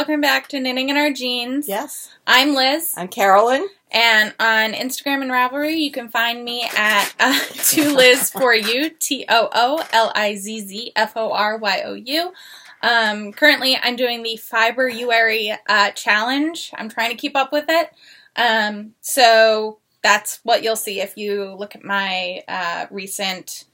welcome back to Knitting in Our Jeans. Yes. I'm Liz. I'm Carolyn. And on Instagram and Ravelry, you can find me at Toolizzforyou, Toolizzforyou. Currently, I'm doing the Fiberuary challenge. I'm trying to keep up with it. So that's what you'll see if you look at my recent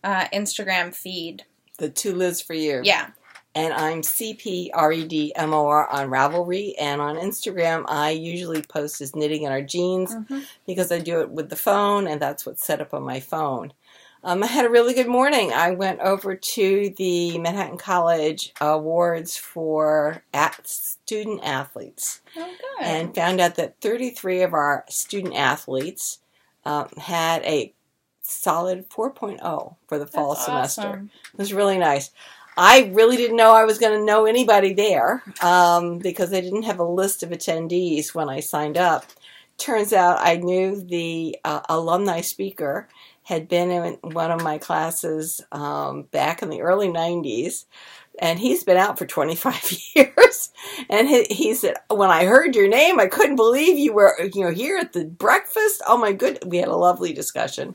Instagram feed. The Toolizzforyou. Yeah. And I'm cpredmor on Ravelry, and on Instagram I usually post as Knitting in Our Jeans because I do it with the phone, and that's what's set up on my phone. I had a really good morning. I went over to the Manhattan College Awards for student athletes. Oh, good. And found out that 33 of our student athletes had a solid 4.0 for the fall semester. Awesome. It was really nice. I really didn't know I was going to know anybody there because they didn't have a list of attendees when I signed up. Turns out I knew the alumni speaker had been in one of my classes back in the early 90s, and he's been out for 25 years. And he said, when I heard your name, I couldn't believe you were here at the breakfast. Oh, my goodness. We had a lovely discussion.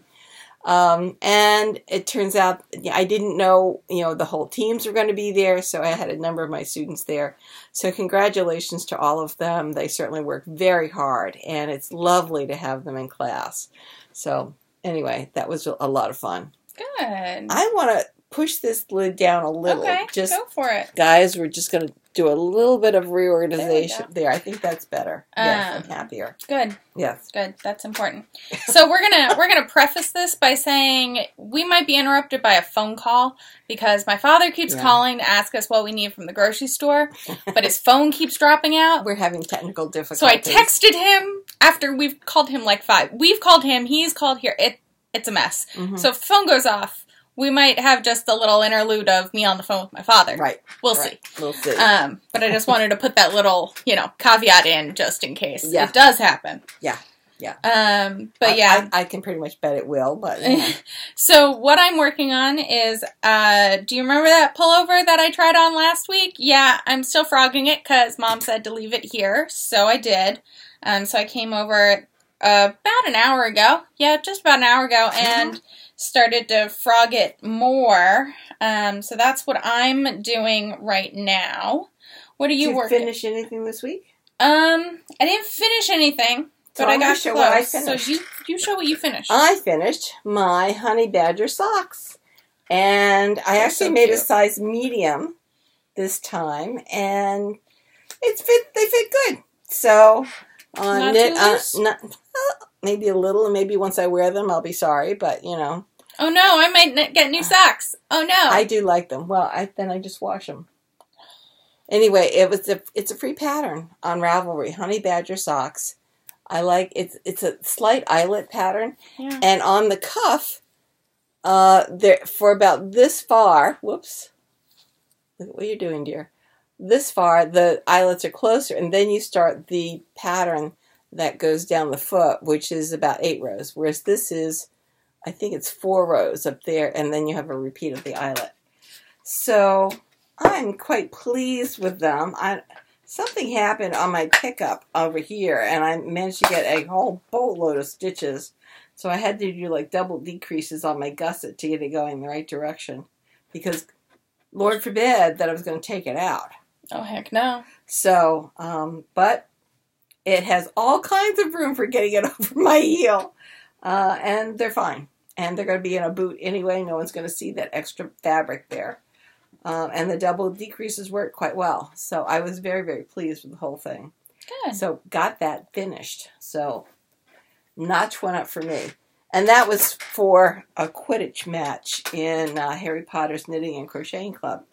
And it turns out I didn't know, the whole teams were going to be there, so I had a number of my students there. So congratulations to all of them. They certainly worked very hard, and it's lovely to have them in class. So anyway, that was a lot of fun. Good. I want to push this lid down a little. Okay, go for it. Guys, we're just going to do a little bit of reorganization there. I think that's better. Yes, I'm happier. Good. Yes. Good. That's important. So we're gonna preface this by saying we might be interrupted by a phone call because my father keeps calling to ask us what we need from the grocery store, but his phone keeps dropping out. We're having technical difficulties. So I texted him after we've called him like 5. We've called him. He's called here. It's a mess. So if the phone goes off, we might have just a little interlude of me on the phone with my father. Right. We'll see. We'll see. But I just wanted to put that little, caveat in just in case it does happen. Yeah. But yeah. I can pretty much bet it will, but. So what I'm working on is, do you remember that pullover that I tried on last week? Yeah, I'm still frogging it because Mom said to leave it here. So I did. So I came over about an hour ago. Yeah, just about an hour ago. And started to frog it more. So that's what I'm doing right now. What are you working? Did you finish anything this week? I didn't finish anything, but I got close. What I finished. So you show what you finished. I finished my honey badger socks. And I actually made a size medium this time, and they fit good. So Not too loose? Maybe a little, and maybe once I wear them, I'll be sorry, but Oh no, I might get new socks. Oh no. I do like them. Well, then I just wash them. Anyway, it's a free pattern on Ravelry, honey badger socks. I like it's a slight eyelet pattern, and on the cuff, there for about this far. Whoops! Look at what you're doing, dear. This far, the eyelets are closer, and then you start the pattern that goes down the foot, which is about 8 rows, whereas this is, I think it's 4 rows up there, and then you have a repeat of the eyelet. So I'm quite pleased with them. Something happened on my pickup over here, and I managed to get a whole boatload of stitches. So I had to do like double decreases on my gusset to get it going in the right direction, because Lord forbid that I was going to take it out. Oh heck no. So, but it has all kinds of room for getting it over my heel. And they're fine. And they're going to be in a boot anyway. No one's going to see that extra fabric there. And the double decreases work quite well. So I was very, very pleased with the whole thing. Good. So got that finished. So notch one up for me. And that was for a Quidditch match in Harry Potter's Knitting and Crocheting Club.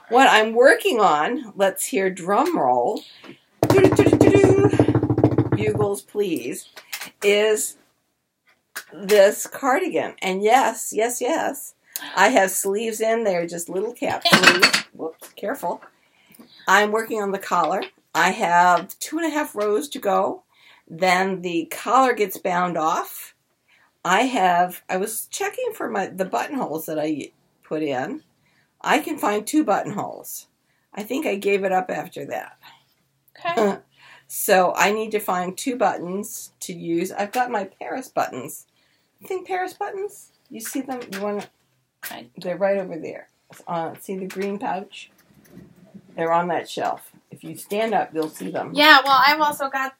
What I'm working on, let's hear drum roll, bugles please, is this cardigan. And yes, I have sleeves in there, just little cap sleeves. Whoops, careful. I'm working on the collar. I have 2.5 rows to go. Then the collar gets bound off. I was checking for the buttonholes that I put in. I can find 2 buttonholes. I think I gave it up after that. Okay. So I need to find 2 buttons to use. I've got my Paris buttons. You think Paris buttons? You see them? They're right over there. See the green pouch? They're on that shelf. If you stand up, you'll see them. Yeah, well, I've also got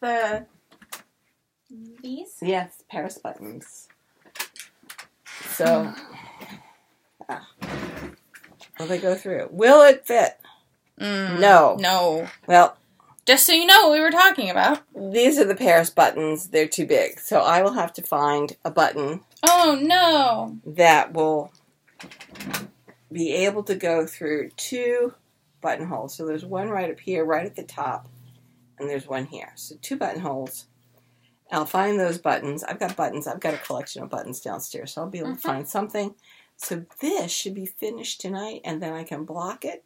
these. Yes, Paris buttons. So, will they go through? Will it fit? No. No. Well, just so you know what we were talking about. These are the Paris buttons. They're too big. So I will have to find a button. Oh, no. That will be able to go through 2 buttonholes. So there's one right up here, right at the top. And there's one here. So 2 buttonholes. I'll find those buttons. I've got buttons. I've got a collection of buttons downstairs. So I'll be able to find something. So this should be finished tonight. And then I can block it.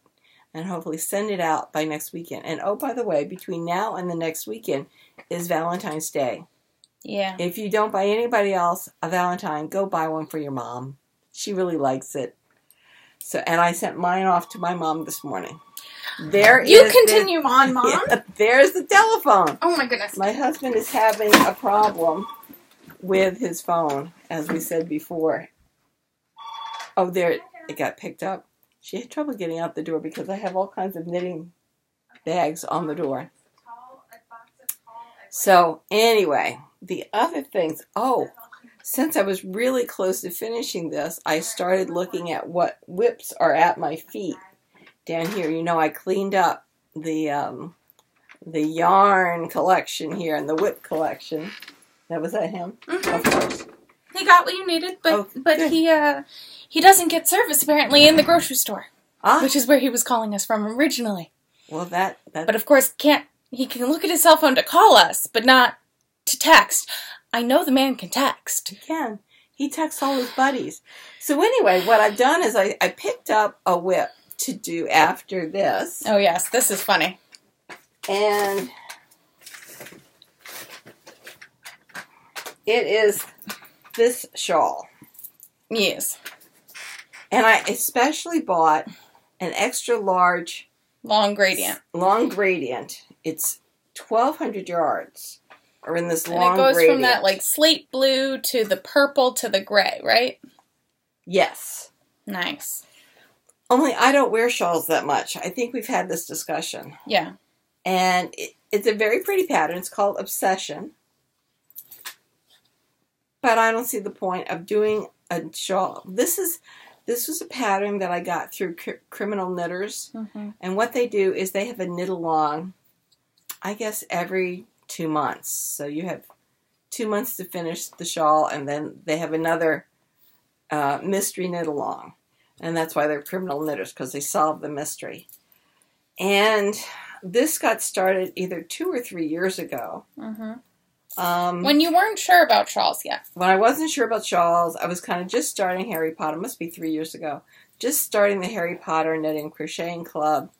And hopefully send it out by next weekend. And oh, by the way, between now and the next weekend is Valentine's Day. Yeah. If you don't buy anybody else a Valentine, go buy one for your mom. She really likes it. So, and I sent mine off to my mom this morning. You continue on, Mom. Yeah, there's the telephone. Oh, my goodness. My husband is having a problem with his phone, as we said before. Oh, there, it got picked up. She had trouble getting out the door because I have all kinds of knitting bags on the door. So, anyway, the other things, since I was really close to finishing this, I started looking at what whips are at my feet down here. You know, I cleaned up the yarn collection here and the whip collection. Was that him? Mm-hmm. Of course. He got what you needed, but he doesn't get service apparently in the grocery store, which is where he was calling us from originally. Well, but of course he can look at his cell phone to call us, but not to text. I know the man can text. He can. He texts all his buddies. So anyway, what I've done is I picked up a whip to do after this. Oh yes, this is funny. And it is this shawl. Yes. And I especially bought an extra large long gradient. It's 1,200 yards. Or in this long gradient. And it goes gradient. from that like slate blue to the purple to the gray, right? Yes. Nice. Only I don't wear shawls that much. I think we've had this discussion. Yeah. And it's a very pretty pattern. It's called Obsession. But I don't see the point of doing a shawl. This was a pattern that I got through Criminal Knitters. Mm-hmm. And what they do is they have a knit-along, I guess, every 2 months. So you have 2 months to finish the shawl, and then they have another mystery knit-along. And that's why they're Criminal Knitters, because they solve the mystery. And this got started either 2 or 3 years ago. Mm-hmm. When you weren't sure about shawls yet. When I wasn't sure about shawls, I was kind of just starting Harry Potter. It must be 3 years ago. Just starting the Harry Potter Knitting Crocheting Club.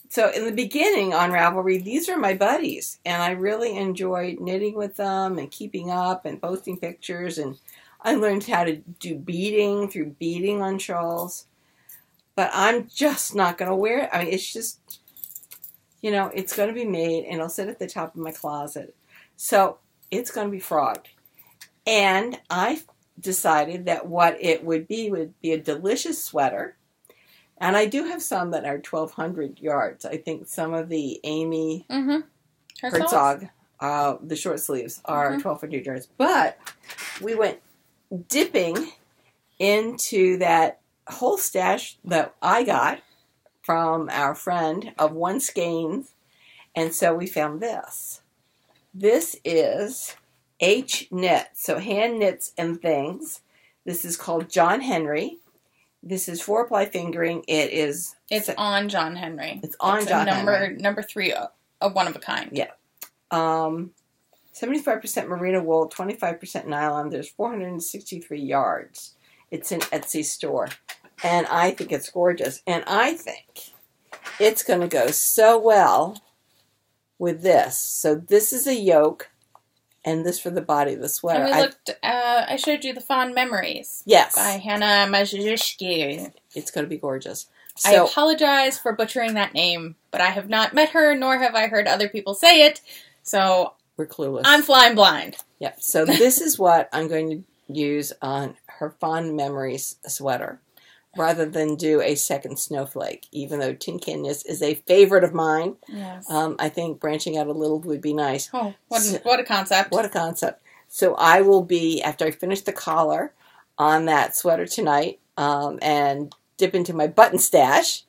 So in the beginning on Ravelry, these are my buddies. And I really enjoyed knitting with them and keeping up and posting pictures. And I learned how to do beading through beading on shawls. But I'm just not going to wear it. I mean, it's just, it's going to be made and it'll sit at the top of my closet. So it's going to be frogged. And I decided that what it would be a delicious sweater. And I do have some that are 1,200 yards. I think some of the Amy Herzog, the short sleeves, are 1,200 yards. But we went dipping into that whole stash that I got from our friend of one skeins. And so we found this. This is H Knit, so hand knits and things. This is called John Henry. This is 4-ply fingering. It's on John Henry. It's on John Henry. Number 3 of one of a kind. Yeah. 75% merino wool, 25% nylon. There's 463 yards. It's an Etsy store. And I think it's gorgeous. And I think it's going to go so well with this. So this is a yoke, and this for the body of the sweater. And I showed you the Fond Memories. Yes. By Hannah Maciejewska. It's going to be gorgeous. I apologize for butchering that name, but I have not met her, nor have I heard other people say it, so we're clueless. I'm flying blind. Yeah, so this is what I'm going to use on her Fond Memories sweater, rather than do a second snowflake, even though Tin Canyon is a favorite of mine. Yes. I think branching out a little would be nice. Oh, what a concept. What a concept. So I will be, after I finish the collar on that sweater tonight, and dip into my button stash,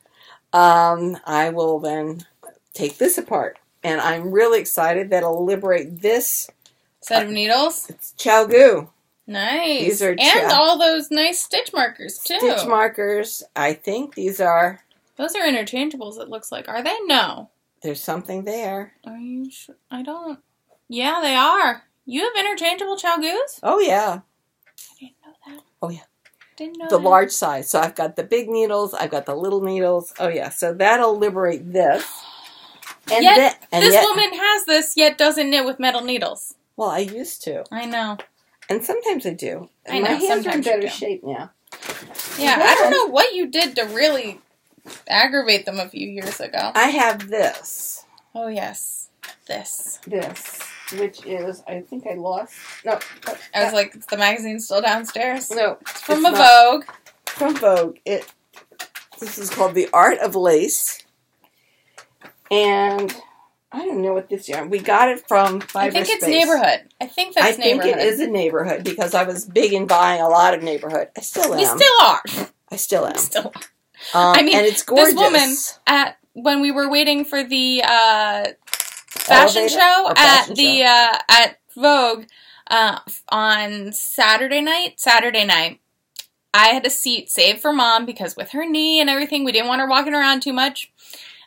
I will then take this apart. And I'm really excited that it'll liberate this set of needles. It's Chalgu. Nice. These are and all those nice stitch markers, too. Stitch markers. I think these are... Those are interchangeables, it looks like. Are they? No. There's something there. Are you sure? I don't... Yeah, they are. You have interchangeable Chalgus? Oh, yeah. I didn't know that. Oh, yeah. Didn't know the that. large size. So I've got the big needles. I've got the little needles. Oh, yeah. So that'll liberate this. And this woman has this, yet doesn't knit with metal needles. Well, I used to. I know. And sometimes I do. I know. My hands are in Sometimes better shape now. Yeah, I don't know what you did to really aggravate them a few years ago. I have this. Oh, yes. This. Which is, I think I lost. No. I was like, is the magazine still downstairs? No. It's from a Vogue. From Vogue. This is called The Art of Lace. And I don't know what this yarn. We got it from Fiber I think it's Space. Neighborhood. I think that's Neighborhood. I think it is a Neighborhood because I was big in buying a lot of Neighborhood. I still am. You still are. I still am. You still are. I mean, and it's gorgeous. This woman, when we were waiting for the fashion show at Vogue on Saturday night, I had a seat saved for Mom because with her knee and everything, we didn't want her walking around too much.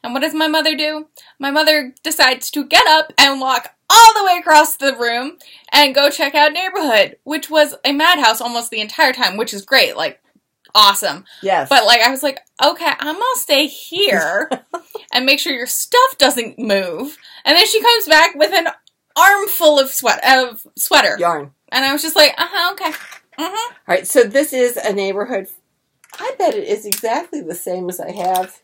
And what does my mother do? My mother decides to get up and walk all the way across the room and go check out Neighborhood, which was a madhouse almost the entire time, which is great, like, awesome. Yes. But, like, I was like, okay, I'm gonna stay here and make sure your stuff doesn't move. And then she comes back with an armful of sweater. Yarn. And I was just like, okay. All right, so this is a Neighborhood. I bet it is exactly the same as I have.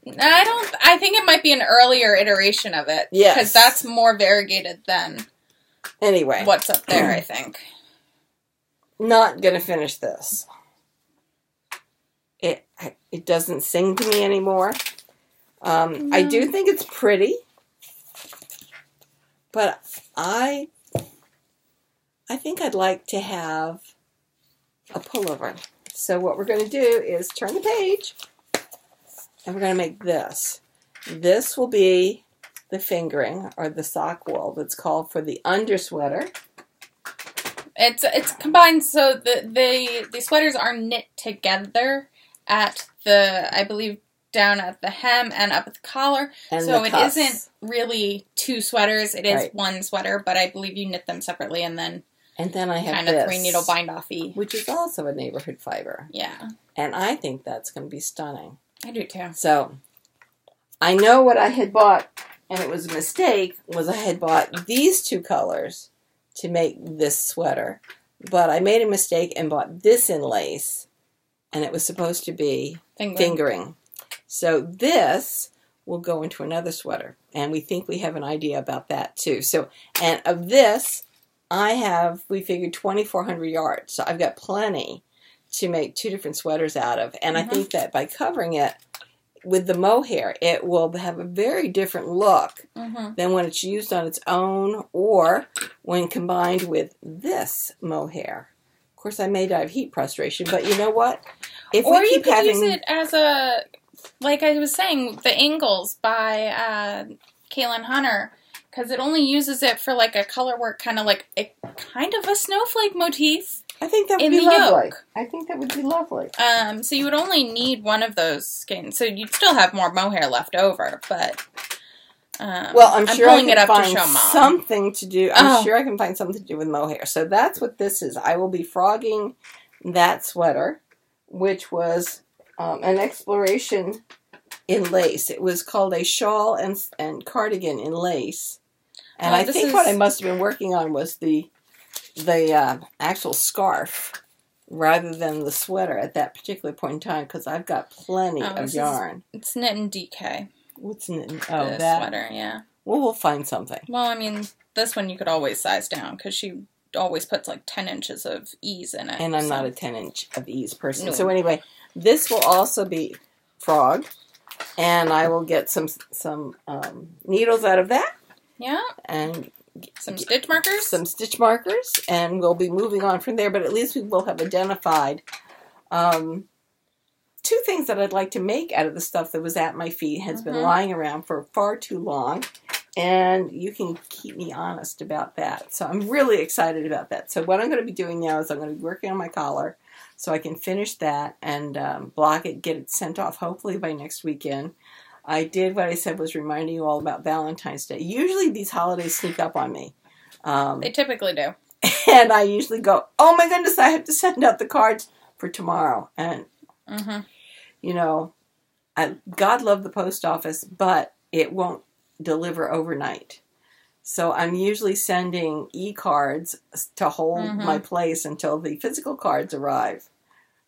I think it might be an earlier iteration of it. Yes. Because that's more variegated than what's up there, I think. Not going to finish this. It doesn't sing to me anymore. No. I do think it's pretty. But I think I'd like to have a pullover. So what we're going to do is turn the page. And we're going to make this. This will be the fingering, or the sock wool, that's called for the undersweater. It's combined, so the sweaters are knit together at I believe, down at the hem and up at the collar. And so it isn't really two sweaters. It is one sweater, but I believe you knit them separately and then I have kind of 3-needle bind-off-y. Which is also a Neighborhood fiber. Yeah. And I think that's going to be stunning. I do too. So, I know what I had bought, and it was a mistake, was I had bought these two colors to make this sweater. But I made a mistake and bought this in lace, and it was supposed to be fingering. So this will go into another sweater, and we think we have an idea about that too. So, and of this, we figured 2,400 yards, so I've got plenty to make two different sweaters out of. And I think that by covering it with the mohair, it will have a very different look than when it's used on its own or when combined with this mohair. Of course, I may die of heat prostration, but you know what? If or you could use it as a, like I was saying, the Ingales by Kaylin Hunter, because it only uses it for like a color work, kind of a snowflake motif. I think that would be lovely. I think that would be lovely. So you would only need one of those skeins. So you'd still have more mohair left over, but well, I'm sure I can find Mom. something to do. I'm sure I can find something to do with mohair. So that's what this is. I will be frogging that sweater, which was an exploration in lace. It was called a shawl and cardigan in lace. And I think what I must have been working on was the actual scarf rather than the sweater at that particular point in time because I've got plenty of yarn. It's knit and DK. What's knit? Oh, that sweater, yeah. Well, we'll find something. Well, I mean, this one you could always size down because she always puts like 10 inches of ease in it. And I'm not a 10-inch of ease person. No. So anyway, this will also be frog, and I will get some needles out of that. Yeah. And some stitch markers. Some stitch markers, and we'll be moving on from there. But at least we will have identified 2 things that I'd like to make out of the stuff that was at my feet, has been lying around for far too long. And you can keep me honest about that. So I'm really excited about that. So what I'm going to be doing now is I'm going to be working on my collar so I can finish that and block it, get it sent off hopefully by next weekend. I did what I said was reminding you all about Valentine's Day. Usually these holidays sneak up on me. They typically do. And I usually go, oh my goodness, I have to send out the cards for tomorrow. And, you know, God love the post office, but it won't deliver overnight. So I'm usually sending e-cards to hold my place until the physical cards arrive.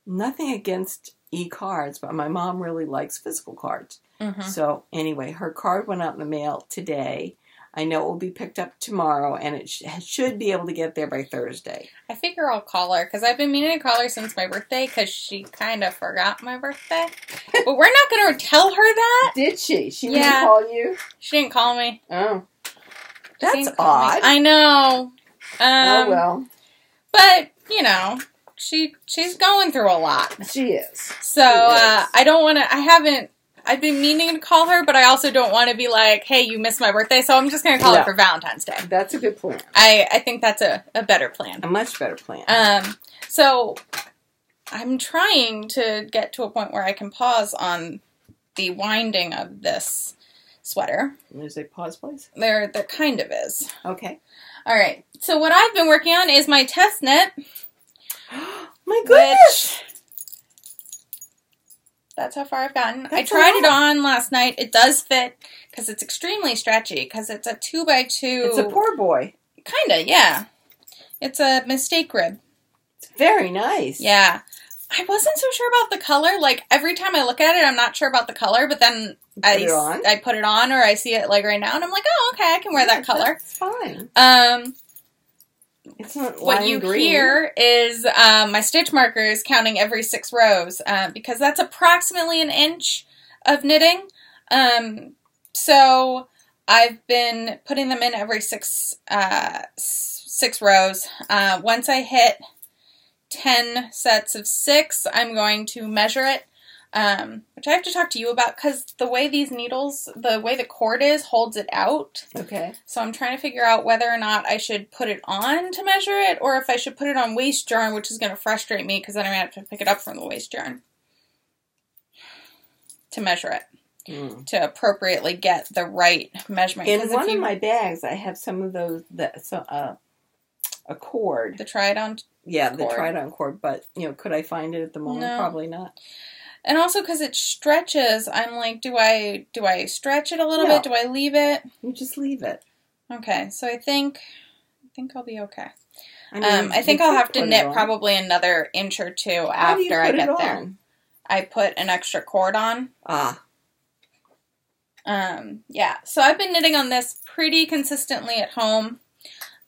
Nothing against e-cards, but my mom really likes physical cards. So anyway, her card went out in the mail today. I know it will be picked up tomorrow, and it should be able to get there by Thursday. I figure I'll call her, because I've been meaning to call her since my birthday, because she kind of forgot my birthday. But we're not going to tell her that. Did she? She didn't call you? She didn't call me. Oh. That's odd. I know. Oh, well. But, you know, she's going through a lot. She is. So, I don't want to, I've been meaning to call her, but I also don't want to be like, hey, you missed my birthday, so I'm just going to call her for Valentine's Day. That's a good plan. I think that's a better plan. A much better plan. So, I'm trying to get to a point where I can pause on the winding of this sweater. There's a pause, please? There kind of is. Okay. All right. So, what I've been working on is my test knit. My goodness! That's how far I've gotten. I tried it on last night. It does fit because it's extremely stretchy because it's a 2x2. It's a poor boy. Kinda, yeah. It's a mistake rib. It's very nice. Yeah. I wasn't so sure about the color. Like, every time I look at it, I'm not sure about the color, but then I put it on or I see it, like, right now, and I'm like, oh, okay, I can wear that color. That's fine. It's not what you hear is my stitch markers counting every 6 rows because that's approximately an inch of knitting. So I've been putting them in every 6 rows. Once I hit 10 sets of 6, I'm going to measure it. Which I have to talk to you about because the way these needles, the way the cord is, holds it out. Okay. So I'm trying to figure out whether or not I should put it on to measure it or if I should put it on waist yarn, which is going to frustrate me because then I'm going to have to pick it up from the waist yarn to measure it. To appropriately get the right measurement. In one of my bags, I have some of those, a cord. The try-it-on Yeah, the try-it-on cord, but, you know, could I find it at the moment? No. Probably not. And also because it stretches, I'm like, do I stretch it a little bit? Do I leave it? You just leave it. Okay, so I think I'll be okay. I think I'll have to knit probably another inch or 2 after I get there. I put an extra cord on. Yeah, so I've been knitting on this pretty consistently at home.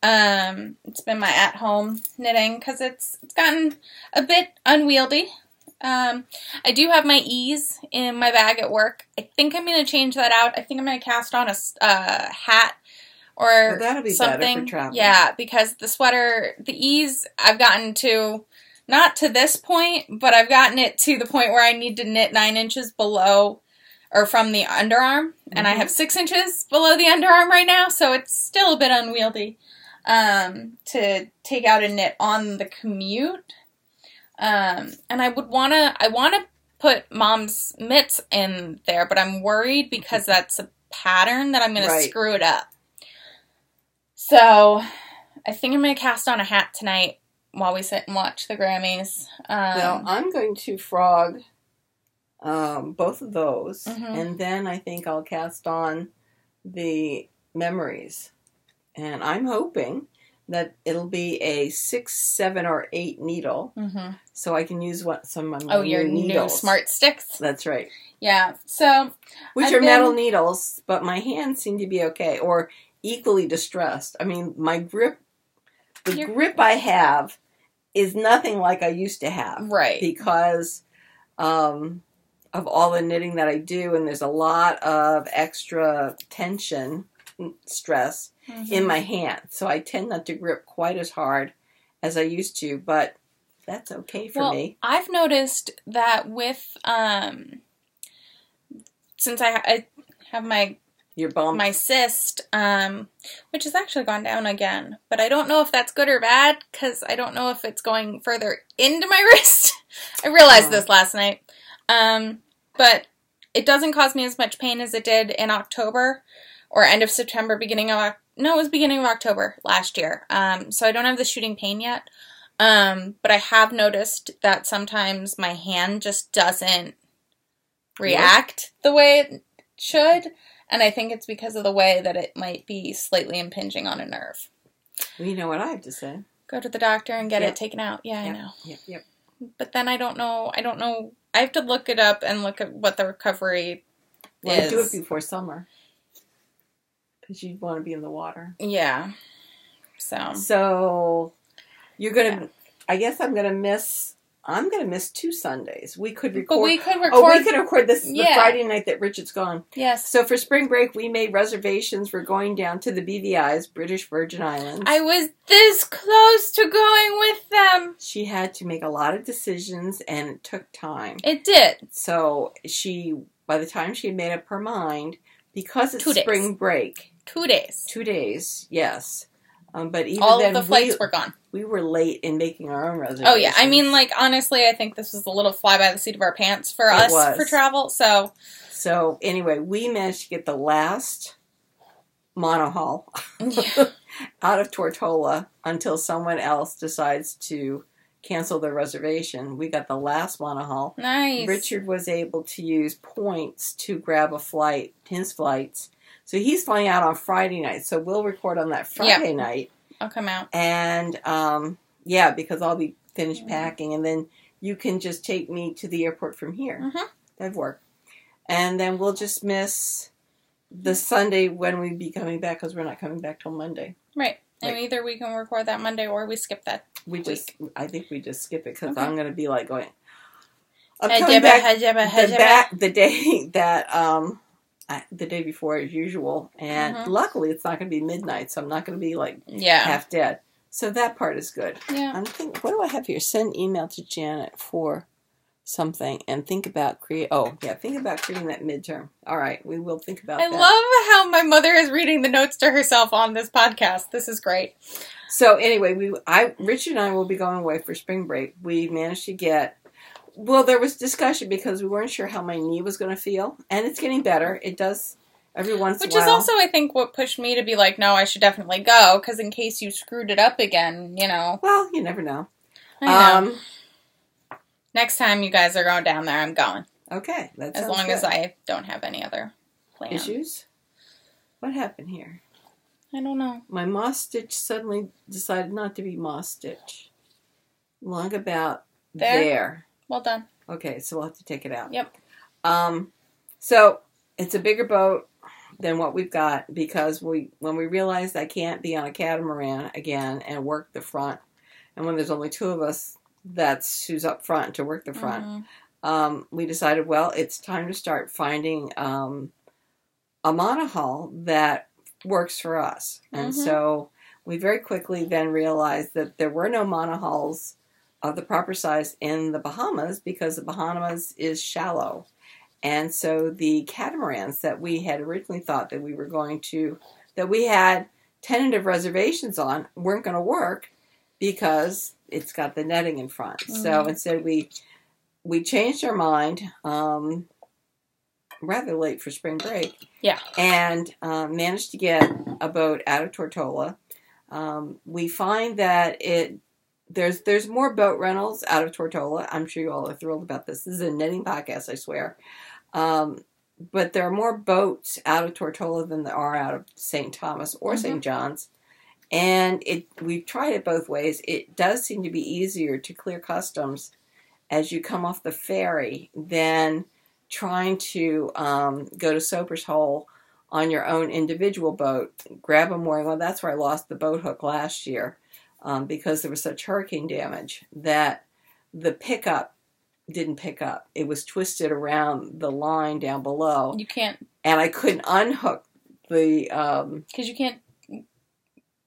It's been my at-home knitting because it's gotten a bit unwieldy. I do have my ease in my bag at work. I think I'm going to change that out. I think I'm going to cast on a hat or that'll be something. Better for traveling. Yeah, because the sweater, the ease, I've gotten to, not to this point, but I've gotten it to the point where I need to knit 9 inches below or from the underarm. And I have 6 inches below the underarm right now, so it's still a bit unwieldy to take out a knit on the commute. And I want to put Mom's mitts in there, but I'm worried because that's a pattern that I'm going to screw it up. So I think I'm going to cast on a hat tonight while we sit and watch the Grammys. Well, I'm going to frog both of those, and then I think I'll cast on the memories. And I'm hoping that it'll be a 6, 7, or 8 needle. Mm-hmm. So I can use some of my your new needles. New smart sticks? That's right. Yeah. So Which are metal needles, but my hands seem to be okay. Or equally distressed. I mean, my grip, grip I have is nothing like I used to have. Right. Because of all the knitting that I do, and there's a lot of extra tension, stress in my hand. So I tend not to grip quite as hard as I used to, but that's okay for me. I've noticed that with, since I have my cyst, which has actually gone down again, but I don't know if that's good or bad, because I don't know if it's going further into my wrist. I realized this last night. But it doesn't cause me as much pain as it did in October, or end of September, beginning of October last year. So I don't have the shooting pain yet. But I have noticed that sometimes my hand just doesn't react the way it should. And I think it's because of the way that it might be slightly impinging on a nerve. Well, you know what I have to say. Go to the doctor and get it taken out. Yeah, I know. Yep. But then I don't know. I have to look it up and look at what the recovery is. Do it before summer. Because you'd want to be in the water. Yeah. So you're going to, I guess I'm going to miss 2 Sundays. We could record. But we could record. Oh, we could record this the Friday night that Richard's gone. Yes. So for spring break, we made reservations for going down to the BVI's, British Virgin Islands. I was this close to going with them. She had to make a lot of decisions, and it took time. It did. So by the time she had made up her mind, because it's spring break. 2 days. 2 days, yes. But even all then, of the flights were gone. We were late in making our own reservations. Oh, yeah. I mean, honestly, I think this was a little fly by the seat of our pants for us for travel, so. So, anyway, we managed to get the last monohull out of Tortola until someone else decides to cancel their reservation. We got the last monohull. Nice. Richard was able to use points to grab a flight, his flights. So he's flying out on Friday night. So we'll record on that Friday night. I'll come out. And, because I'll be finished packing. And then you can just take me to the airport from here. Mm-hmm. That'd work. And then we'll just miss the Sunday when we be coming back, because we're not coming back till Monday. Right. And either we can record that Monday or we skip that week. I think we just skip it, because I'm going to be going, I'm coming coming back the day that, the day before as usual, and luckily it's not going to be midnight, so I'm not going to be half dead. So that part is good. Yeah. I'm thinking, what do I have here? Send email to Janet for something, and think about creating that midterm. All right, we will think about that. I love how my mother is reading the notes to herself on this podcast. This is great. So anyway, Richard and I will be going away for spring break. We managed to get. Well, there was discussion because we weren't sure how my knee was going to feel. And it's getting better. It does every once in a while. Which is also, I think, what pushed me to be like, no, I should definitely go. Because in case you screwed it up again, Well, you never know. I know. Next time you guys are going down there, I'm going. Okay. As long as I don't have any other plans. Issues? What happened here? I don't know. My moss stitch suddenly decided not to be moss stitch. Long about there. Well done. Okay, so we'll have to take it out. Yep. So it's a bigger boat than what we've got, because when we realized I can't be on a catamaran again and work the front, and when there's only 2 of us, that's who's up front to work the front. We decided, well, it's time to start finding a monohull that works for us. And so we very quickly then realized that there were no monohulls of the proper size in the Bahamas, because the Bahamas is shallow. And so the catamarans that we had originally thought that we had tentative reservations on weren't going to work, because it's got the netting in front. So instead we changed our mind rather late for spring break. Yeah. And managed to get a boat out of Tortola. We find that there's more boat rentals out of Tortola. I'm sure you all are thrilled about this. This is a knitting podcast, I swear. But there are more boats out of Tortola than there are out of St. Thomas or St. John's. And we've tried it both ways. It does seem to be easier to clear customs as you come off the ferry than trying to go to Soper's Hole on your own individual boat, grab a mooring. Well, that's where I lost the boat hook last year because there was such hurricane damage that the pickup didn't pick up. It was twisted around the line down below. You can't. And I couldn't unhook the... Because you can't...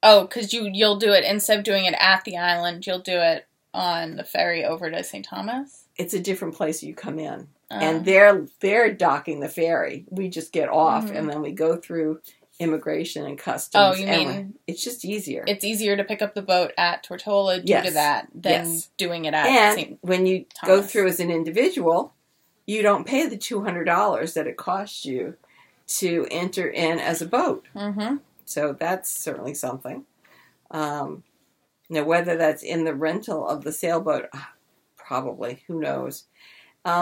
Oh, because you'll do it, instead of doing it at the island, you'll do it on the ferry over to St. Thomas? It's a different place you come in. And they're docking the ferry. We just get off, and then we go through immigration and customs. Oh, you mean... It's just easier. It's easier to pick up the boat at Tortola due to that than doing it at St. And when you go through as an individual, you don't pay the $200 that it costs you to enter in as a boat. Mm-hmm. So that's certainly something. Now, whether that's in the rental of the sailboat, probably. Who knows?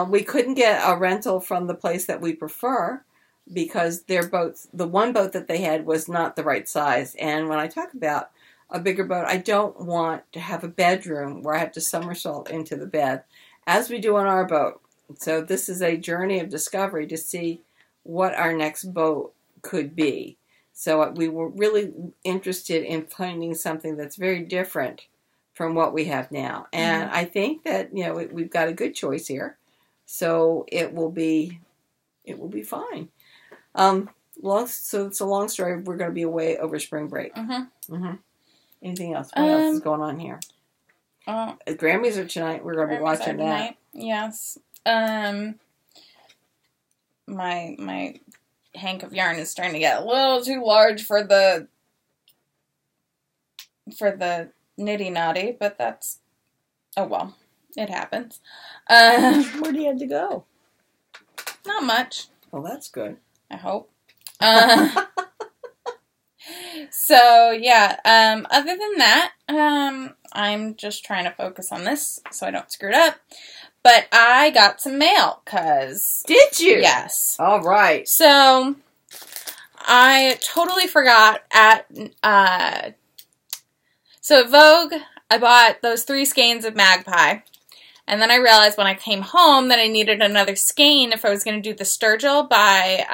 We couldn't get a rental from the place that we prefer because their boats, the one boat that they had was not the right size. And when I talk about a bigger boat, I don't want to have a bedroom where I have to somersault into the bed, as we do on our boat. So this is a journey of discovery to see what our next boat could be. So we were really interested in finding something that's very different from what we have now. And I think that, we've got a good choice here. So it will be fine. So it's a long story. We're going to be away over spring break. Anything else? What else is going on here? Grammys are tonight. We're going to be watching that. Yes. My hank of yarn is starting to get a little too large for the nitty naughty, but that's, oh well, it happens. Where do you have to go? Not much. Well, that's good. I hope. So yeah, other than that, I'm just trying to focus on this so I don't screw it up. But I got some mail, cause... Did you? Yes. All right. So, I totally forgot so at Vogue, I bought those 3 skeins of Magpie. And then I realized when I came home that I needed another skein if I was going to do the Sturgill by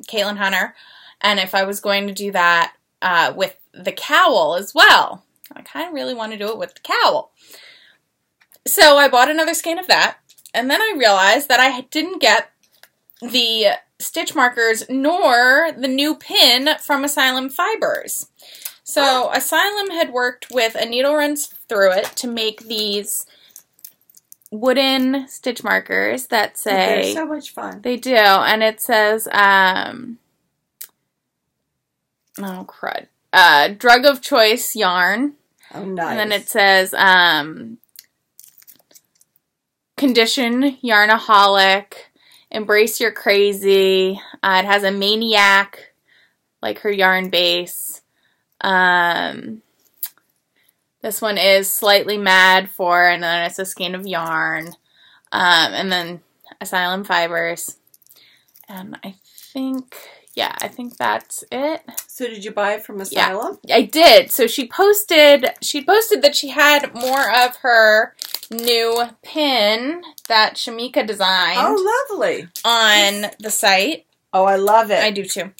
Caitlin Hunter. And if I was going to do that with the cowl as well. I kind of really want to do it with the cowl. So I bought another skein of that, and then I realized that I didn't get the stitch markers nor the new pin from Asylum Fibers. So Asylum had worked with a needle runs through it to make these wooden stitch markers that say... They're so much fun. They do, and it says, oh crud, Drug of Choice yarn. Oh, nice. And then it says, Condition, Yarnaholic, Embrace Your Crazy. It has a Maniac, like her yarn base. This one is Slightly Mad for, and then it's a skein of yarn. And then Asylum Fibers. And I think that's it. So did you buy it from Asylum? Yeah, I did. So she posted that she had more of her new pin that Shamika designed. Oh, lovely. On the site. Oh, I love it. I do too.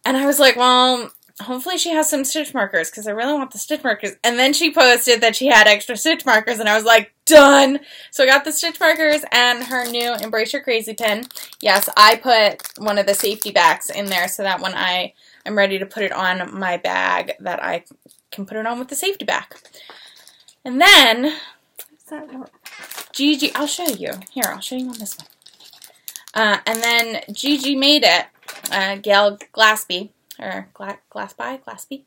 And I was like, well, hopefully she has some stitch markers because I really want the stitch markers. And then she posted that she had extra stitch markers and I was like, done. So I got the stitch markers and her new Embrace Your Crazy pin. Yes, I put one of the safety backs in there so that when I am ready to put it on my bag that I can put it on with the safety back. And then... that work? Gigi, I'll show you. Here, I'll show you on this one. And then Gigi made it. Gail Glaspie. Or Glaspie?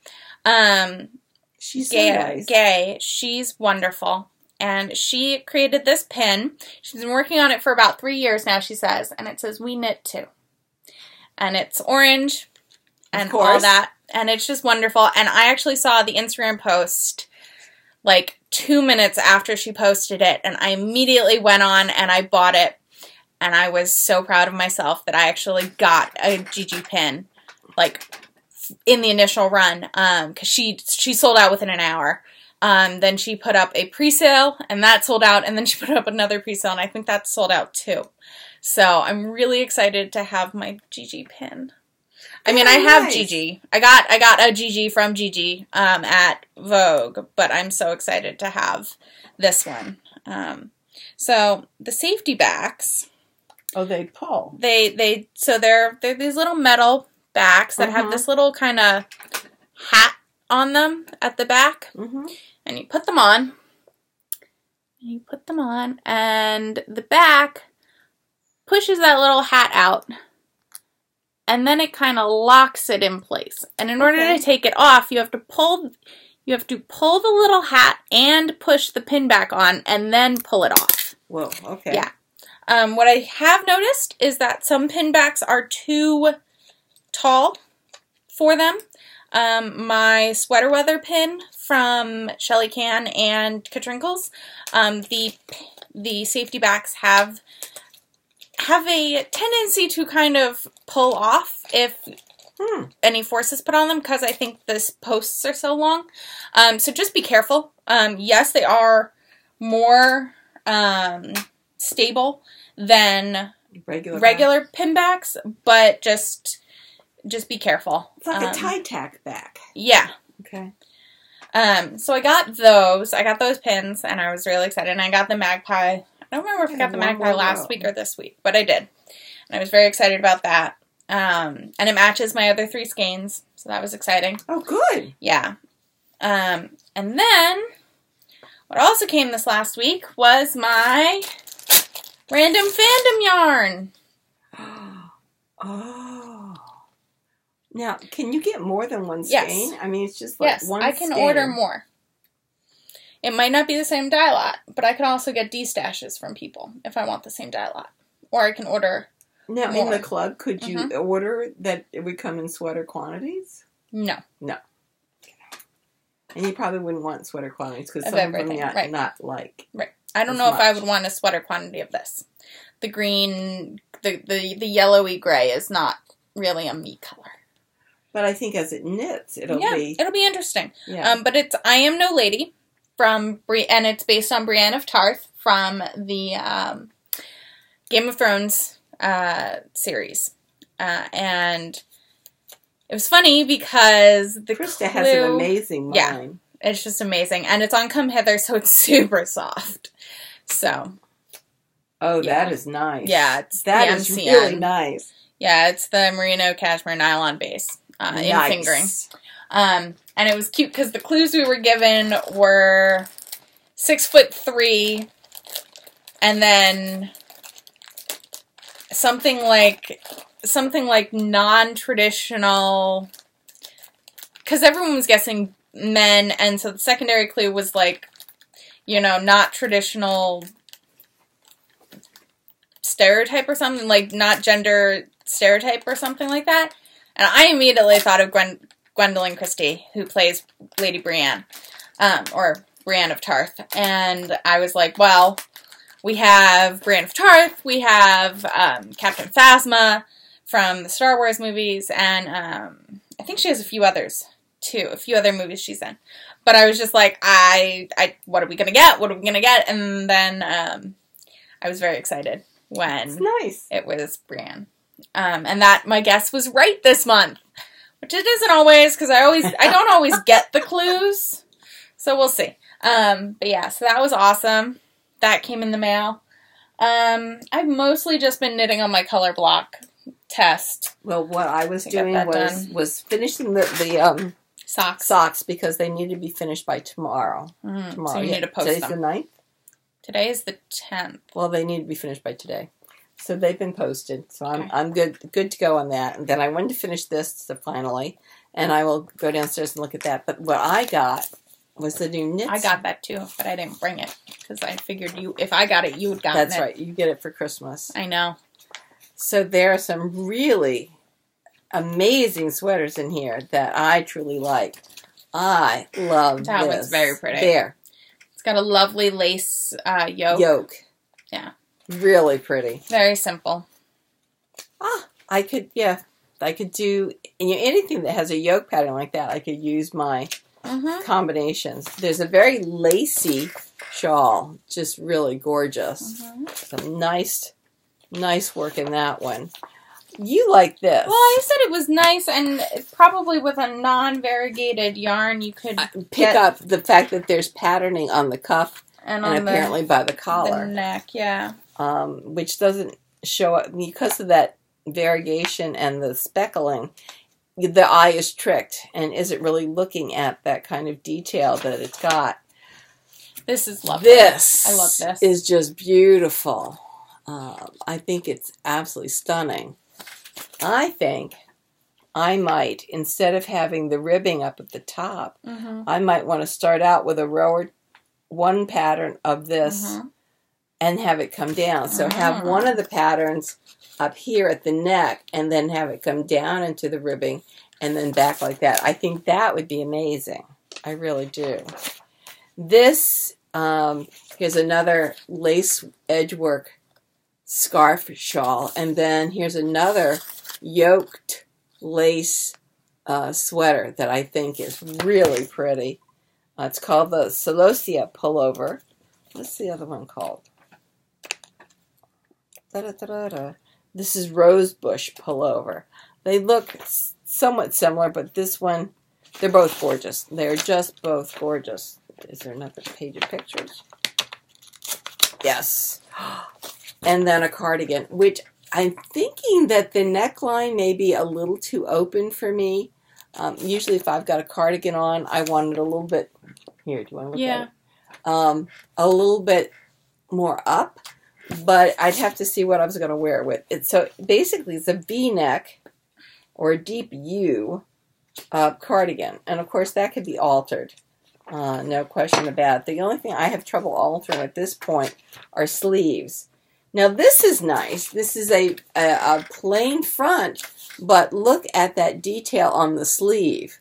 She's so nice. Gay. She's wonderful. And she created this pin. She's been working on it for about 3 years now, she says. And it says, "We knit too." And it's orange and all that. And it's just wonderful. And I actually saw the Instagram post like 2 minutes after she posted it, and I immediately went on and I bought it, and I was so proud of myself that I actually got a Gigi pin, like in the initial run, because she sold out within an hour. Then she put up a pre-sale, and that sold out, and then she put up another pre-sale, and I think that sold out too. So I'm really excited to have my Gigi pin. I mean, I have Gigi. I got a Gigi from Gigi at Vogue, but I'm so excited to have this one. So the safety backs. Oh, they pull. So they're these little metal backs that have this little kind of hat on them at the back, and you put them on. And the back pushes that little hat out, and then it kind of locks it in place. And in order to take it off, you have to pull the little hat and push the pin back on, and then pull it off. Whoa, okay. Yeah. What I have noticed is that some pin backs are too tall for them. My sweater weather pin from Shelly Can and Katrinkles, the safety backs have a tendency to kind of pull off if any force is put on them, because I think the posts are so long. So just be careful. Yes, they are more stable than regular pin backs, but just be careful. It's like a tie tack back. Yeah. Okay. So I got those pins, and I was really excited. And I got the Magpie. I don't remember if I got the Magpie last week or this week, but I did. And I was very excited about that. And it matches my other 3 skeins, so that was exciting. Oh, good. Yeah. And then, what also came this last week was my random fandom yarn. Oh. Now, can you get more than one skein? Yes. I mean, it's just like one skein. Yes, I can order more. It might not be the same dye lot, but I can also get D-stashes from people if I want the same dye lot. Or I can order Now, more. in the club, could you order that it would come in sweater quantities? No. And you probably wouldn't want sweater quantities because Of some everything, of them right. not like. Right. I don't know if I would want a sweater quantity of this. The green, the yellowy gray is not really a me color. But I think as it knits, it'll be interesting. Yeah. But it's I Am No Lady and it's based on Brienne of Tarth from the Game of Thrones series. And it was funny because the Krista has an amazing line. Yeah, it's just amazing. And it's on Come Hither, so it's super soft. So. Oh, that is nice. Yeah, it's that the is MCN. really nice. Yeah, it's the merino cashmere nylon base in fingering. And it was cute because the clues we were given were 6'3", and then something like non-traditional, because everyone was guessing men, and so the secondary clue was like, not traditional stereotype or something, like not gender stereotype or something like that. And I immediately thought of Gwendolyn Christie, who plays Lady Brienne, or Brienne of Tarth. And I was like, well, we have Brienne of Tarth, we have Captain Phasma from the Star Wars movies, and I think she has a few others, too, a few other movies she's in. But I was just like, what are we going to get? What are we going to get? And then I was very excited when it was Brienne. And that my guess was right this month, which it isn't always, because I don't always get the clues, so we'll see. But yeah, so that was awesome. That came in the mail. I've mostly just been knitting on my color block test. Well, what I was doing was finishing the socks because they need to be finished by tomorrow. Tomorrow, so you need to post Today's them. the 9th? Today is the 10th. Well, they need to be finished by today. So they've been posted. So I'm good to go on that. And then I wanted to finish this finally, and I will go downstairs and look at that. But what I got was the new knits. I got that too, but I didn't bring it because I figured if I got it, you would gotten it. That's right. You get it for Christmas. I know. So there are some really amazing sweaters in here that I truly like. I love that this. One's very pretty. There. It's got a lovely lace yoke. Yeah. Really pretty. Very simple. I could, yeah. I could do anything that has a yoke pattern like that. I could use my combinations. There's a very lacy shawl, just really gorgeous. Some nice work in that one. You like this. Well, I said it was nice, and probably with a non-variegated yarn, you could pick up the fact that there's patterning on the cuff and apparently by the collar. The neck, yeah. Which doesn't show up because of that variegation and the speckling. The eye is tricked and isn't really looking at that kind of detail that it's got. This is lovely. I love this. Is just beautiful. I think it's absolutely stunning. I think I might, instead of having the ribbing up at the top, I might want to start out with a row or one pattern of this and have it come down. So have one of the patterns up here at the neck and then have it come down into the ribbing and then back like that. I think that would be amazing. I really do. This, here's another lace edgework scarf shawl, and then here's another yoked lace sweater that I think is really pretty. It's called the Celosia pullover. What's the other one called? This is Rosebush pullover. They look somewhat similar, but this one, they're both gorgeous. They're just both gorgeous. Is there another page of pictures? Yes. And then a cardigan, which I'm thinking that the neckline may be a little too open for me. Usually if I've got a cardigan on, I want it a little bit, here, do you want to look at it? A little bit more up, but I'd have to see what I was going to wear it with. So basically it's a V-neck or a deep U cardigan. And of course that could be altered. No question about it. The only thing I have trouble altering at this point are sleeves. Now this is nice. This is a plain front, but look at that detail on the sleeve.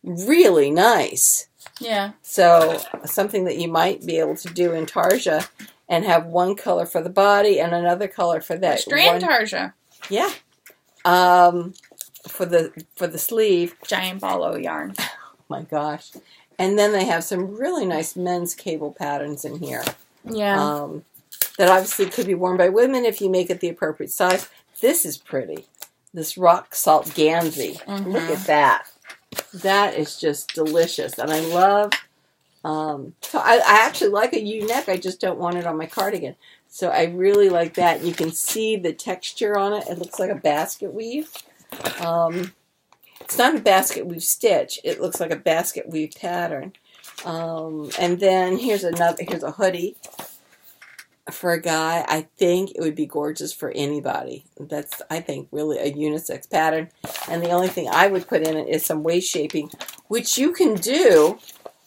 Really nice. Yeah. So something that you might be able to do in tarsia and have one color for the body and another color for that. Strand tarsia. Yeah. For the sleeve. Giant ball o' yarn. Oh my gosh. And then they have some really nice men's cable patterns in here. Yeah. That obviously could be worn by women if you make it the appropriate size. This is pretty. This rock salt Gansey. Look at that. That is just delicious. And I love, so I actually like a U-neck. I just don't want it on my cardigan. So I really like that. You can see the texture on it. It looks like a basket weave. It's not a basket weave stitch. It looks like a basket weave pattern. And then here's a hoodie for a guy. I think it would be gorgeous for anybody. That's, I think, really a unisex pattern. And the only thing I would put in it is some waist shaping, which you can do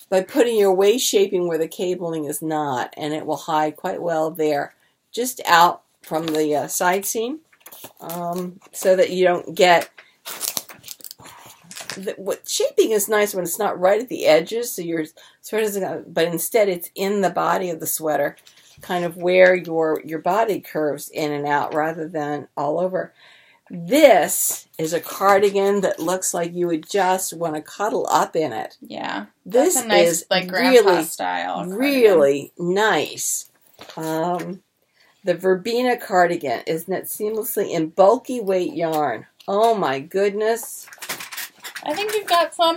by putting your waist shaping where the cabling is not. And it will hide quite well there, just out from the side seam, so that you don't get... What shaping is nice when it's not right at the edges, so your sweater doesn't, but instead it's in the body of the sweater, kind of where your body curves in and out rather than all over. This is a cardigan that looks like you would just want to cuddle up in it. Yeah, this that's a nice, is like grandpa really, style really nice. The Verbena cardigan is knit seamlessly in bulky weight yarn. Oh my goodness. I think you've got some.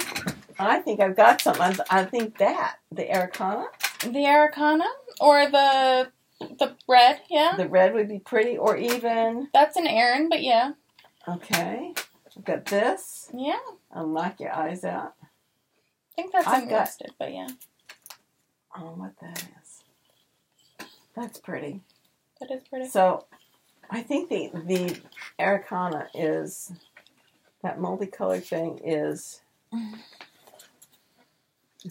I think I've got some. I think that. The Aricana? The Aricana? Or the red, yeah. The red would be pretty, or even... That's an Aran, but yeah. Okay. I've got this. Yeah. I'll knock your eyes out. I think that's unworsted, but yeah. Oh, what that is. That's pretty. That is pretty. So, I think the Aricana is... That multicolored thing is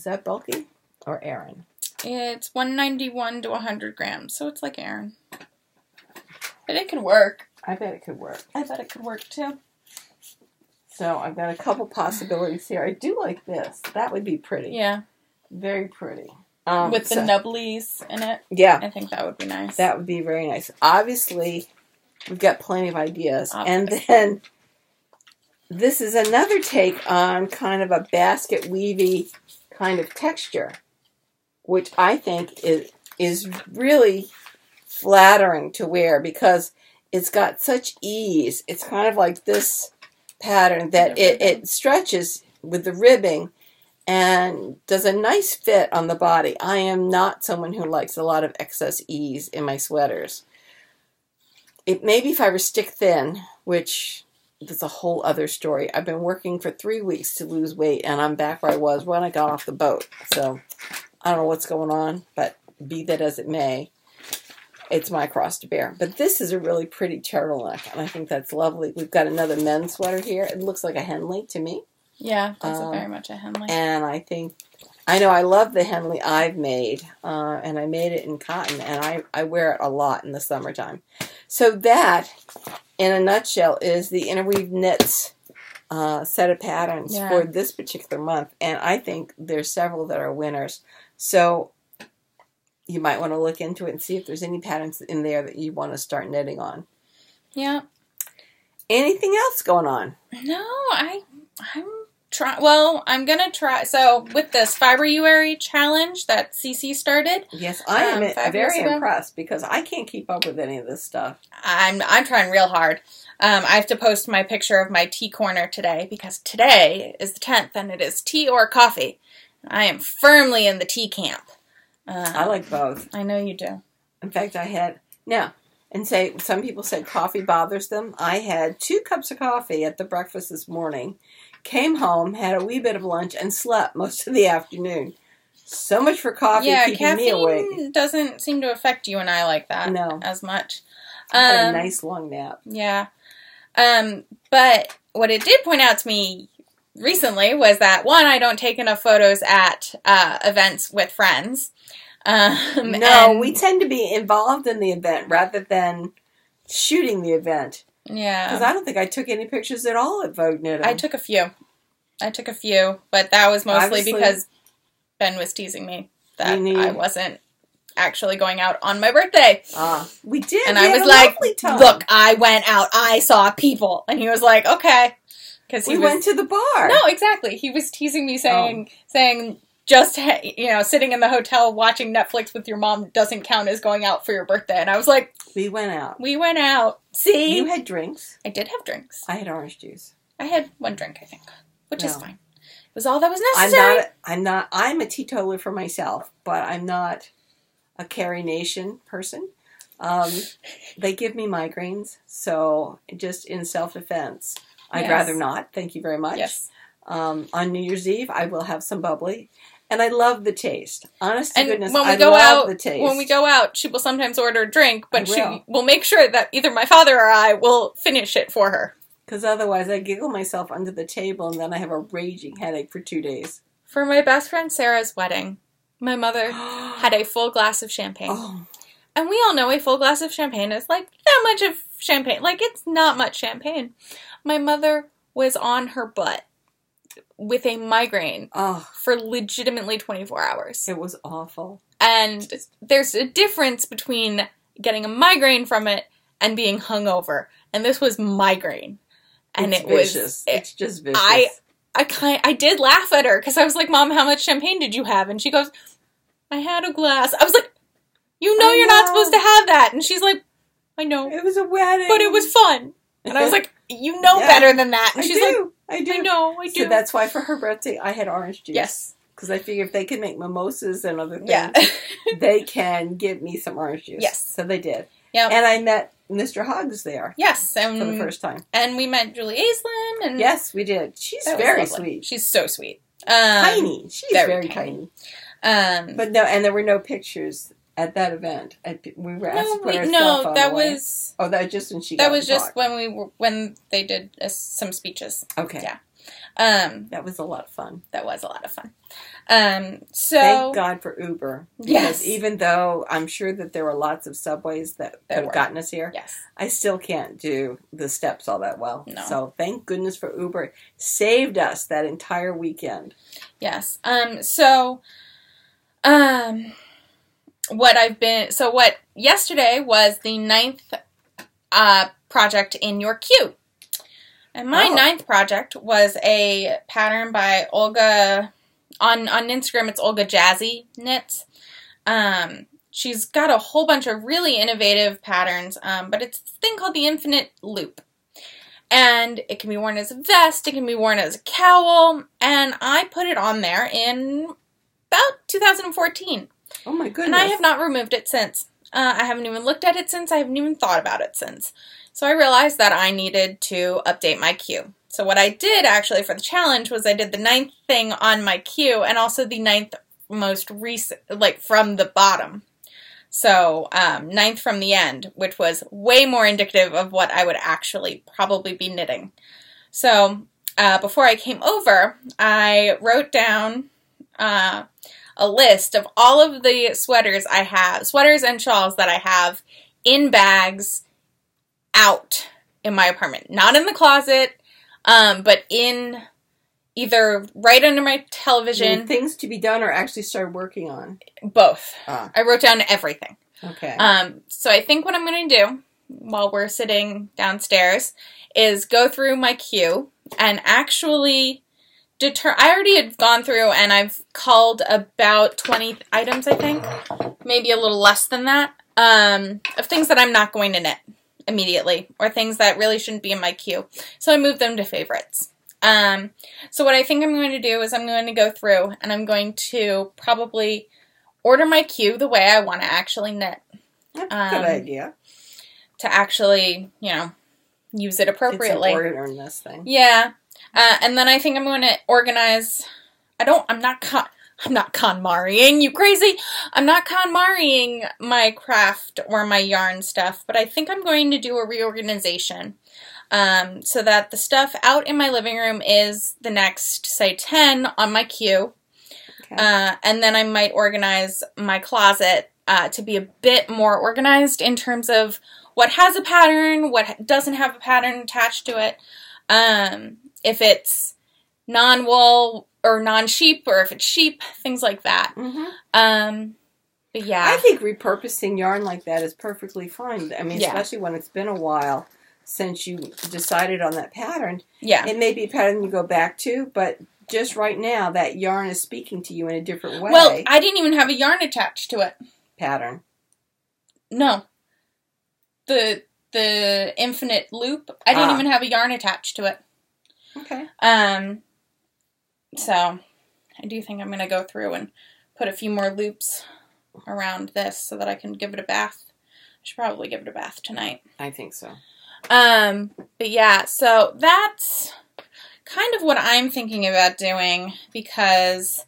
that bulky or Aran? It's 191 to 100 grams, so it's like Aran. But it could work. I bet it could work. I bet it could work too. So I've got a couple possibilities here. I do like this. That would be pretty. Yeah. Very pretty. With the nubblies in it. Yeah. I think that would be nice. That would be very nice. Obviously, we've got plenty of ideas. And then... this is another take on kind of a basket weavy kind of texture, which I think is really flattering to wear because it's got such ease. It's kind of like this pattern that it stretches with the ribbing and does a nice fit on the body. I am not someone who likes a lot of excess ease in my sweaters. It maybe if I were stick thin, which that's a whole other story. I've been working for 3 weeks to lose weight, and I'm back where I was when I got off the boat. So I don't know what's going on, but be that as it may, it's my cross to bear. But this is a really pretty turtleneck, and I think that's lovely. We've got another men's sweater here. It looks like a Henley to me. Yeah, that's very much a Henley. And I know I love the Henley I've made, and I made it in cotton, and I wear it a lot in the summertime. So that, in a nutshell, is the Interweave Knits set of patterns for this particular month. And I think there's several that are winners. So you might want to look into it and see if there's any patterns in there that you want to start knitting on. Yeah. Anything else going on? No, I'm trying. Well, I'm going to try. So with this Fiberuary challenge that CC started. Yes, I am very impressed because I can't keep up with any of this stuff. I'm trying real hard. I have to post my picture of my tea corner today because today is the 10th and it is tea or coffee. I am firmly in the tea camp. I like both. I know you do. In fact, some people said coffee bothers them. I had 2 cups of coffee at the breakfast this morning, came home, had a wee bit of lunch, and slept most of the afternoon. So much for coffee keeping me awake. Yeah, caffeine doesn't seem to affect you and I like that as much. I had a nice long nap. Yeah. But what it did point out to me recently was that, one, I don't take enough photos at events with friends. We tend to be involved in the event rather than shooting the event. Yeah. Because I don't think I took any pictures at all at Vogue Knitting. I took a few, but that was mostly because Ben was teasing me that I wasn't actually going out on my birthday. We did. And I was like, look, I went out. I saw people. And he was like, okay. Because we went to the bar. No, exactly. He was teasing me saying just, sitting in the hotel watching Netflix with your mom doesn't count as going out for your birthday. And I was like, we went out. See? You had drinks. I did have drinks. I had orange juice. I had 1 drink, I think, which is fine. It was all that was necessary. I'm a teetotaler for myself, but I'm not a Carrie Nation person. They give me migraines, so just in self-defense, I'd rather not. Thank you very much. Yes. On New Year's Eve, I will have some bubbly. And I love the taste. Honest to goodness, I love the taste. When we go out, she will sometimes order a drink, but she will make sure that either my father or I will finish it for her. Because otherwise I giggle myself under the table and then I have a raging headache for 2 days. For my best friend Sarah's wedding, my mother had a full glass of champagne. Oh. And we all know a full glass of champagne is like that much of champagne. Like, it's not much champagne. My mother was on her butt with a migraine for legitimately 24 hours. It was awful. And there's a difference between getting a migraine from it and being hungover. And this was migraine. And it's vicious. It's just vicious. I did laugh at her because I was like, Mom, how much champagne did you have? And she goes, I had a glass. I was like, you're not supposed to have that. And she's like, I know. It was a wedding. But it was fun. And I was like, you know better than that. And she's like, I do. I know, I do. So that's why for her birthday, I had orange juice. Yes. Because I figure if they can make mimosas and other things, they can give me some orange juice. Yes. So they did. Yeah. And I met Mr. Huggs there. Yes. For the first time. And we met Julie Aislinn. And yes, we did. She's very sweet. She's so sweet. Tiny. She's very tiny. But no, and there were no pictures at that event. We were asked to put our cell phone away. Was... Oh, that was just when she got That was just when they did some speeches. Okay. Yeah. That was a lot of fun. So thank God for Uber. Because even though I'm sure that there were lots of subways that could have gotten us here, I still can't do the steps all that well. No. So thank goodness for Uber. Saved us that entire weekend. Yes. What yesterday was the 9th project in your queue. And my 9th project was a pattern by Olga. On Instagram, it's Olga Jazzy Knits. She's got a whole bunch of really innovative patterns, but it's a thing called the Infinite Loop. And it can be worn as a vest, it can be worn as a cowl, and I put it on there in about 2014. Oh my goodness. And I have not removed it since. I haven't even looked at it since. I haven't even thought about it since. So I realized that I needed to update my queue. So what I did actually for the challenge was I did the 9th thing on my queue and also the 9th most recent, like from the bottom. So 9th from the end, which was way more indicative of what I would actually probably be knitting. So before I came over, I wrote down a list of all of the sweaters I have, sweaters and shawls that I have in bags out in my apartment. Not in the closet, but in either right under my television. Things to be done or actually start working on? Both. I wrote down everything. Okay. So I think what I'm going to do while we're sitting downstairs is go through my queue and actually I already had gone through and I've culled about 20 items, I think. Maybe a little less than that. Of things that I'm not going to knit immediately or things that really shouldn't be in my queue. So I moved them to favorites. So what I think I'm going to do is I'm going to go through and I'm going to probably order my queue the way I want to actually knit. That's a good idea. To actually, use it appropriately. It's an order in this thing. Yeah. And then I think I'm going to organize. I'm not KonMariing, you crazy? I'm not KonMariing my craft or my yarn stuff, but I think I'm going to do a reorganization. So that the stuff out in my living room is the next, say, 10 on my queue. Okay. And then I might organize my closet to be a bit more organized in terms of what has a pattern, what doesn't have a pattern attached to it. If it's non-wool or non-sheep, or if it's sheep, things like that. Mm-hmm. But yeah. I think repurposing yarn like that is perfectly fine. I mean, especially when it's been a while since you decided on that pattern. Yeah. It may be a pattern you go back to, but just right now, that yarn is speaking to you in a different way. Well, I didn't even have a yarn attached to it. Pattern. No. The Infinite Loop, I didn't even have a yarn attached to it. Okay. So, I do think I'm going to go through and put a few more loops around this so that I can give it a bath. I should probably give it a bath tonight. I think so. But yeah, so that's kind of what I'm thinking about doing because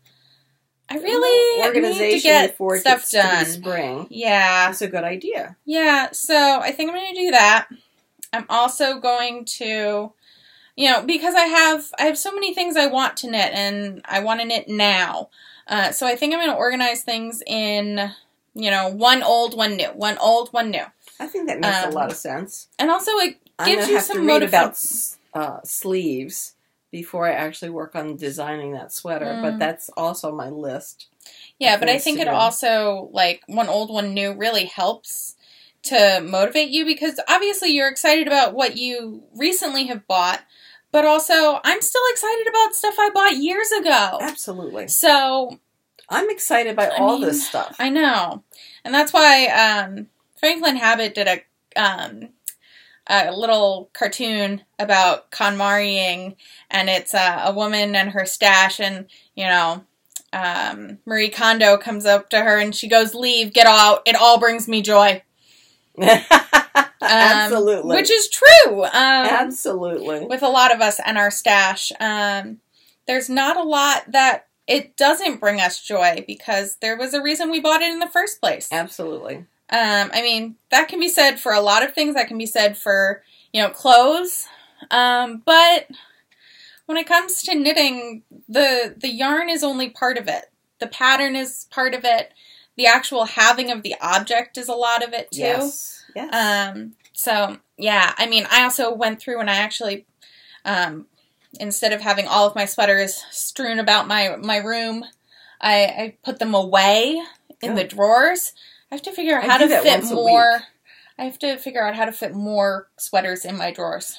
I really need to get stuff done. Spring. Yeah. That's a good idea. Yeah, so I think I'm going to do that. I'm also going to, because I have so many things I want to knit and I want to knit now. So I think I'm going to organize things in, one old, one new, one old, one new. I think that makes a lot of sense. And also it gives you some motivation. About sleeves before I actually work on designing that sweater, but that's also my list. Yeah, but I think it also, one old, one new really helps to motivate you because obviously you're excited about what you recently have bought, but also I'm still excited about stuff I bought years ago. Absolutely. So I'm excited by all this stuff. I know. And that's why Franklin Habit did a little cartoon about KonMariing, and it's a woman and her stash, and, Marie Kondo comes up to her and she goes, "Leave, get out, it all brings me joy." Absolutely. Which is true. Absolutely. With a lot of us and our stash. There's not a lot that it doesn't bring us joy because there was a reason we bought it in the first place. Absolutely. That can be said for a lot of things. That can be said for, clothes. But when it comes to knitting, the yarn is only part of it. The pattern is part of it. The actual having of the object is a lot of it, too. Yes. So, yeah. I also went through and I actually, instead of having all of my sweaters strewn about my room, I put them away in the drawers. I have to figure out how to fit more. I have to figure out how to fit more sweaters in my drawers.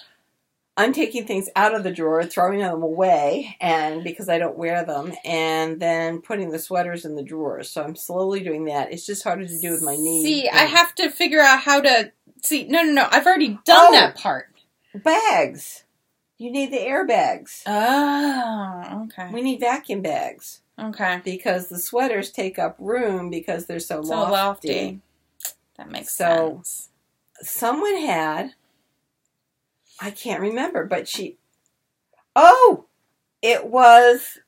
I'm taking things out of the drawer, throwing them away, and because I don't wear them, and then putting the sweaters in the drawers. So I'm slowly doing that. It's just harder to do with my knees. See, I have to figure out how to... See, no. I've already done that part. Bags. You need the airbags. Oh, okay. We need vacuum bags. Okay. Because the sweaters take up room because they're so lofty. That makes sense. Someone had... I can't remember, but she... Oh! It was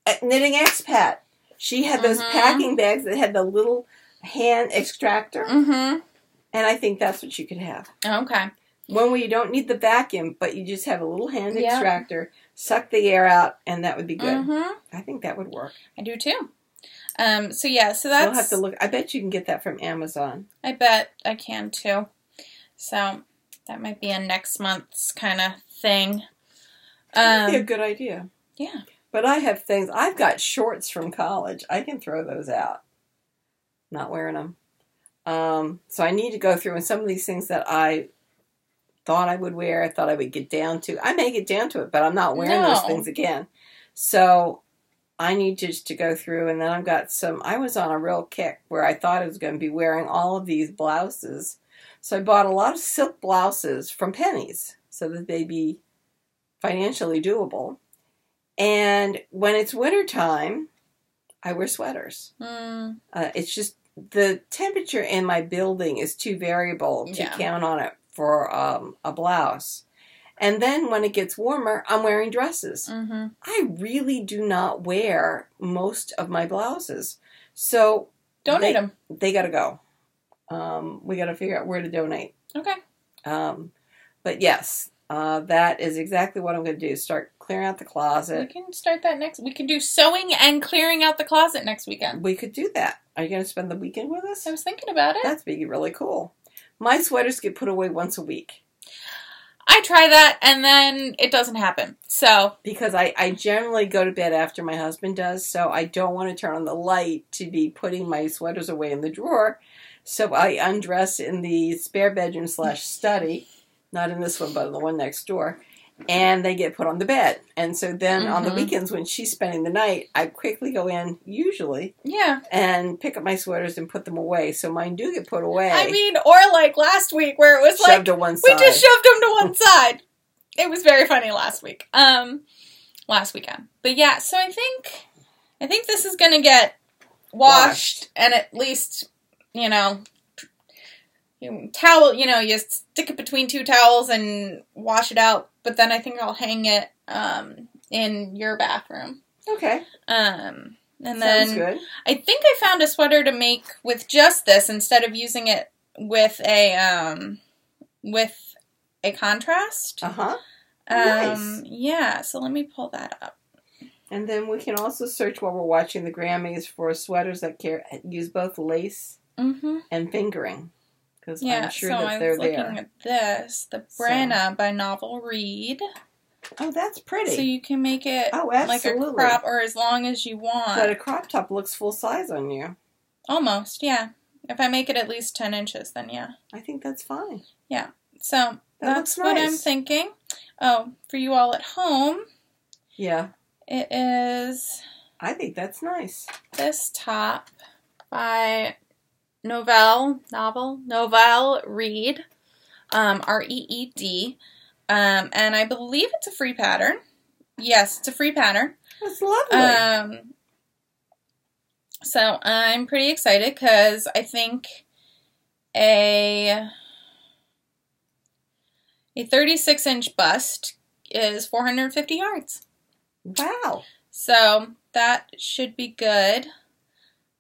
at Knitting Expat. She had those packing bags that had the little hand extractor. Mm-hmm. And I think that's what you could have. Okay. One where you don't need the vacuum, but you just have a little hand extractor, suck the air out, and that would be good. Mm-hmm. I think that would work. I do too. So that's... You'll have to look. I bet you can get that from Amazon. I bet I can too. So... That might be a next month's kind of thing. That would be a good idea. Yeah. But I have things. I've got shorts from college. I can throw those out. Not wearing them. So I need to go through. And some of these things that I thought I would wear, I thought I would get down to. I may get down to it, but I'm not wearing those things again. So I need just to go through. And then I've got some. I was on a real kick where I thought I was going to be wearing all of these blouses. So I bought a lot of silk blouses from Penny's so that they'd be financially doable. And when it's wintertime, I wear sweaters. It's just the temperature in my building is too variable to count on it for a blouse. And then when it gets warmer, I'm wearing dresses. Mm-hmm. I really do not wear most of my blouses. So donate them. They got to go. We got to figure out where to donate. Okay. But yes, that is exactly what I'm going to do. Start clearing out the closet. We can start that next. We can do sewing and clearing out the closet next weekend. We could do that. Are you going to spend the weekend with us? I was thinking about it. That'd be really cool. My sweaters get put away once a week. I try that, and then it doesn't happen. So because I generally go to bed after my husband does, so I don't want to turn on the light to be putting my sweaters away in the drawer. So I undress in the spare bedroom / study, not in this one, but in the one next door, and they get put on the bed. And so then on the weekends when she's spending the night, I quickly go in, usually, and pick up my sweaters and put them away. So mine do get put away. I mean, or like last week where it was shoved to one side. We just shoved them to one side. It was very funny last week. Last weekend. But yeah, so I think this is going to get washed and at least... towel, you stick it between two towels and wash it out. But then I think I'll hang it in your bathroom. Okay. And Sounds then good. I think I found a sweater to make with just this instead of using it with a contrast. Uh-huh. Nice. Yeah, so let me pull that up. And then we can also search while we're watching the Grammys for sweaters that use both lace and fingering. Because I'm sure that they're there. I was looking at this, the Breanah by Novel Read. Oh, that's pretty. So you can make it like a crop or as long as you want. But a crop top looks full size on you. Almost, yeah. If I make it at least 10 inches, then yeah. I think that's fine. Yeah. So that's what I'm thinking. Oh, for you all at home. Yeah. It is... I think that's nice. This top by Novel Read, R-E-E-D, and I believe it's a free pattern. Yes, it's a free pattern. That's lovely. So I'm pretty excited because I think a 36-inch bust is 450 yards. Wow. So that should be good.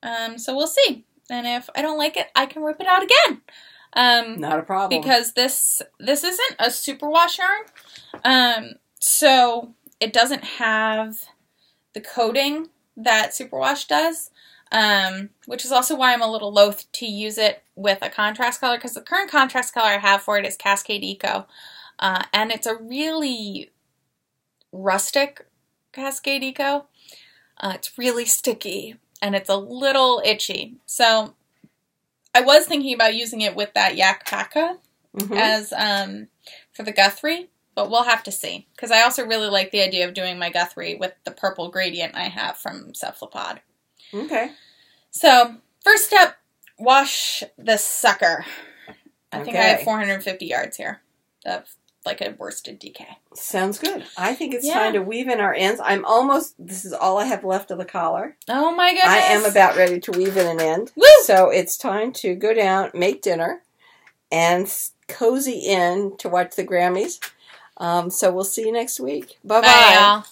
So we'll see. And if I don't like it, I can rip it out again. Not a problem. Because this isn't a superwash yarn. So it doesn't have the coating that superwash does. Which is also why I'm a little loath to use it with a contrast color. Because the current contrast color I have for it is Cascade Eco. And it's a really rustic Cascade Eco. It's really sticky. And it's a little itchy. So I was thinking about using it with that Yak Paka as for the Guthrie. But we'll have to see. Because I also really like the idea of doing my Guthrie with the purple gradient I have from Cephalopod. Okay. So, first up, wash the sucker. I think I have 450 yards here of like a worsted DK. Sounds good. I think it's time to weave in our ends. This is all I have left of the collar. Oh my goodness. I am about ready to weave in an end. Woo! So it's time to go down, make dinner, and cozy in to watch the Grammys. So we'll see you next week. Bye-bye. Bye, y'all.